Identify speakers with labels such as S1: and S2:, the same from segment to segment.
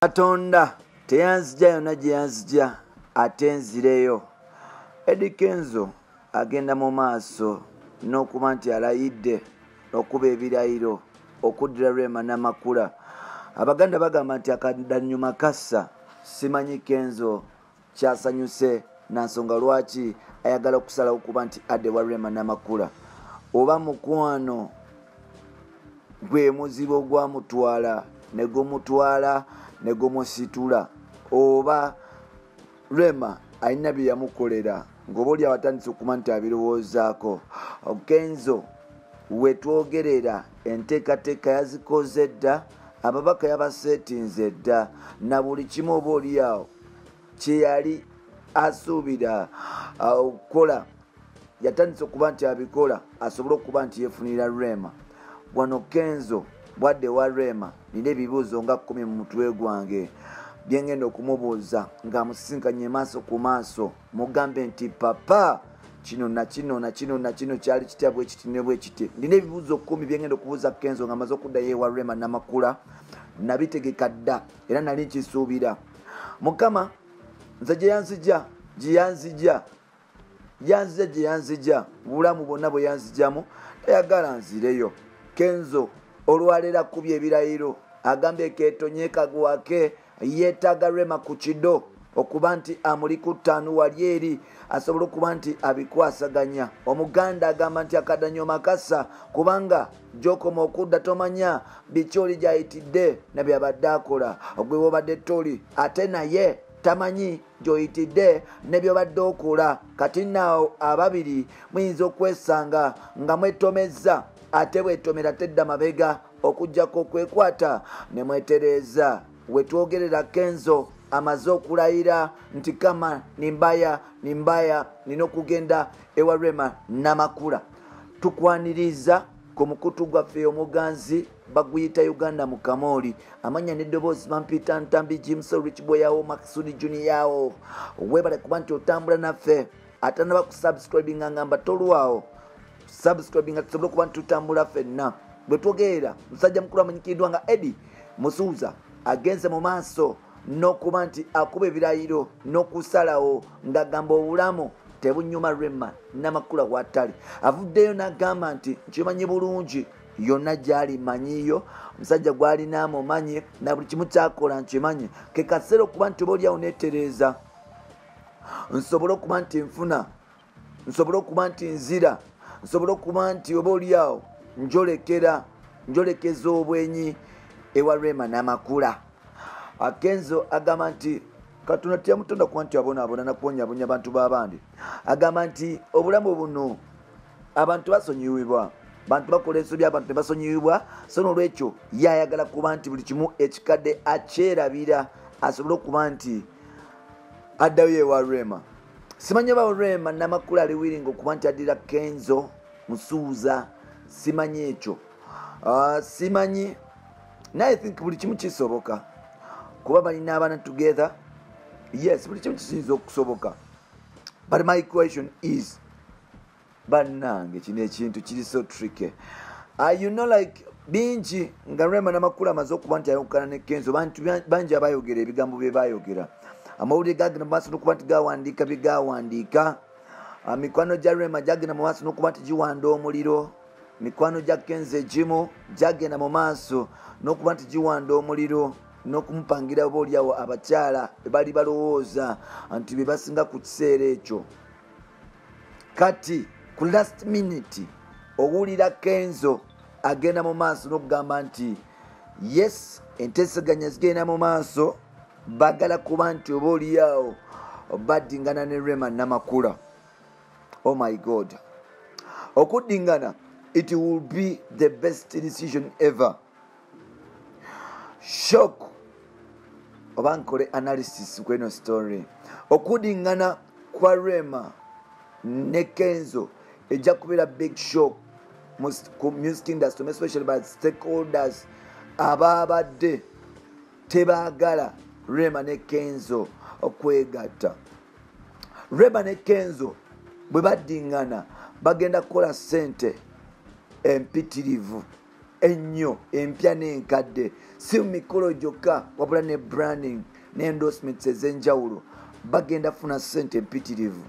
S1: Katonda teyanzija yonna gye yanzija ate nzireyo. Eddie Kenzo agenda mu maaso n'okuba nti alayidde okuba ebirayiro okuddira Rema Namakula. Abaganda bagamba nti akadanyuma kassa. Simanyi Kenzo kyasanyuse na nsonga lwaki ayagala okusalawo okuba nti adde wa Rema Namakula. Oba mukwano gwe muzibo gwamutwala ne gumutwala ne gumusitula, oba Rema alina bye yamukolera ng'oba oli awatandise okuba nti abirowoozaako. Kenzo we twogerera enteekateeka yazikoze dda, ababaka yabaseetinze dda, na buli kimu oba oli awo kye yali asuubira okukola yatandise okuba nti abikola asobole okuba nti yeefunira Rema. Wano Kenzo bwadde wa Rema nina ebibuuzo nga 10 mu mutwe gwange bye ngenda okumubuuza ng'amusisinkanye maaso ku maaso, mugambe nti papa kino na kino na kino na kino kyali kitya bwe kiti ne bwe kiti. Nina ebibuuzo 10 bye ngenda okubuuza Kenzo nga maze okuddayo ewa Rema Namakula, nabitegeka dda era nali nkisuubira. Mukama nze gye yanzija bulamu bwonna bwe yanzijamu tayagala nzireyo. Kenzo olwaleero akubye ebirayiro agambye keetonye kagwake yeetaaga Rema ku kido okuba nti amuli ku ttaanu wali eri asobole okuba nti abikwasaganya. Omuganda agamba nti akadanyuma kassa kubanga gy'okoma okudda tomanya biki oli gy'ayitidde ne byabadde akola. Gwe wobadde toli ate naye tamanyi gy'oyitidde ne byobadde okola. Kati naawo ababiri muyinza okwesanga nga mwetomezza ate bwetomera tedda mabega okujjako okwekwata ne mwetereeza. We twogerera Kenzo amaze okulayira nti kama nimbaya nina okugenda ewa Rema Namakula. Tukwaniriza ku mukutu gwaffe omuganzi baguyita Uganda mu Kamoli, amanya n'eddoboozi bampita Ntambi James Rich Boy yawo Maxudi Junior yawo. Webale kuba nti otambula naffe ate nabakusubscribinga ngamba tolwawo subscribing tusobole okuba nti tutambula ffenna. Bwe twogerera musajja mukulu amanyikiddwa nga Eddie Musuuza agenze mu maaso n'okuba nti akuba ebirayiro n'okusalawo ng'agamba obulamu tebunyuma Rema Namakula bw'atali. Avuddeyo n'agamba nti nkimanyi bulungi yonna gy'ali manyiyo, omusajja gw'alina amumanyi na buli kimu kyakola nkimanyi. Ke kaseera okuba nti oba oliawo neetereeza nsobole okuba nti nfuna, nsobole okuba nti nzira, nsobole okuba nti oba oliawo njolekeza obwenyi ewa Rema Namakula. Kenzo agamba nti Katonda teyamutonda kuba nti abonaabona nakuwonyabonya abantu b'abandi. Agamba nti obulamu buno abantu basonyiwibwa, bantu bakola ensobi, abantu tebasonyiwibwa. So n'olwekyo yayagala kuba nti buli kimu ekikadde akyerabira asobole okuba nti addayo ewa Rema. Simanyi ba Rema Namakula aliwiringa okuba nti addira Kenzo Musuuza, simanyi ekyo. Simanyi naye think buli kimu kisoboka kuba balina abaana together. Yes, buli kimu kisinza okusoboka, but my question is bannange kino ekintu kiri so tricky. You know like bingi nga Rema Namakula amaze okuba nti ayawukana ne Kenzo, bantu bangi abayogera ebigambo bye bayogera, amawulire gagenda mu maaso n'okuba nti gawandiika bye gawandiika. Mikwano gya Rema gyagenda mu maaso n'okuba nti giwanda omuliro, mikwano gya Kenzo egimu gyagenda mu maaso n'okuba nti giwanda omuliro n'okumupangira oba oliawo abakyala bali balowooza nti be basinga ku kiseera ekyo. Kati ku last minute owulira Kenzo agenda mu maaso n'okugamba nti yes, enteeseganya zigenda mu maaso, bagala kuba nti oba oliawo baddingana ne Rema Namakula. Oh my God, okuddingana, it will be the best decision ever. Shock oba nkole analysis kweno story. Okuddingana kwa Rema ne Kenzo ejja kubeera big shock ku music industry, especially by stakeholders ababadde tebaagala Rema ne Kenzo okwegatta. Rema ne Kenzo bwe baddingana bagenda kukola ssente empitirivu ennyo empya n'enkadde, si mu mikolo gyokka wabula ne branding ne endorsements ez'enjawulo. Bagenda funa ssente empitirivu.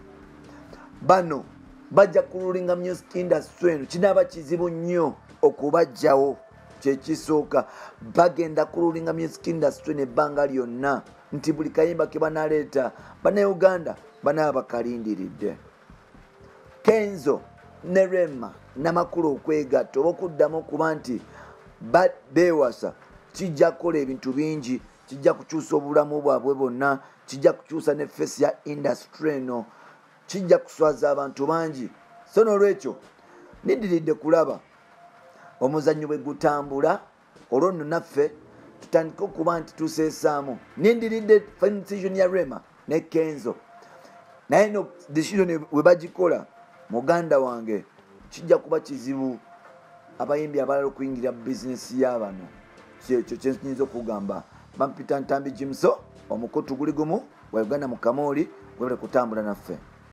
S1: Bano bajja kululinga music industry eno, kinaaba kizibu nnyo okubajjawo. Kyekisooka bagenda kululinga music industry n'ebbanga lyonna, nti buli kayimba ke banaleeta Bannayuganda banaaba bakalindiridde. Kenzo ne Rema n'amakulu okwegatta oba okuddamu okuba nti beewasa, kijja kukola ebintu bingi, kijja kukyusa obulamu bwabwe bwonna, kijja kukyusa ne face ya industry eno, kijja kuswaza abantu bangi. So n'olwekyo nindiridde kulaba omuzannyo bwe gutambula, olwo nno naffe tutandike okuba nti tuseesaamu. Nindiridde final decision ya Rema ne Kenzo, naye no decision we bagikola muganda wange kijja kuba kizibu abayimbi abalala okuyingira bizinesi y'abano. Kyekyo kye nyinza okugamba. Bampita Ntambi Jimso, omukutu guli gumu wa Uganda mu Kamooli, webale kutambula naffe.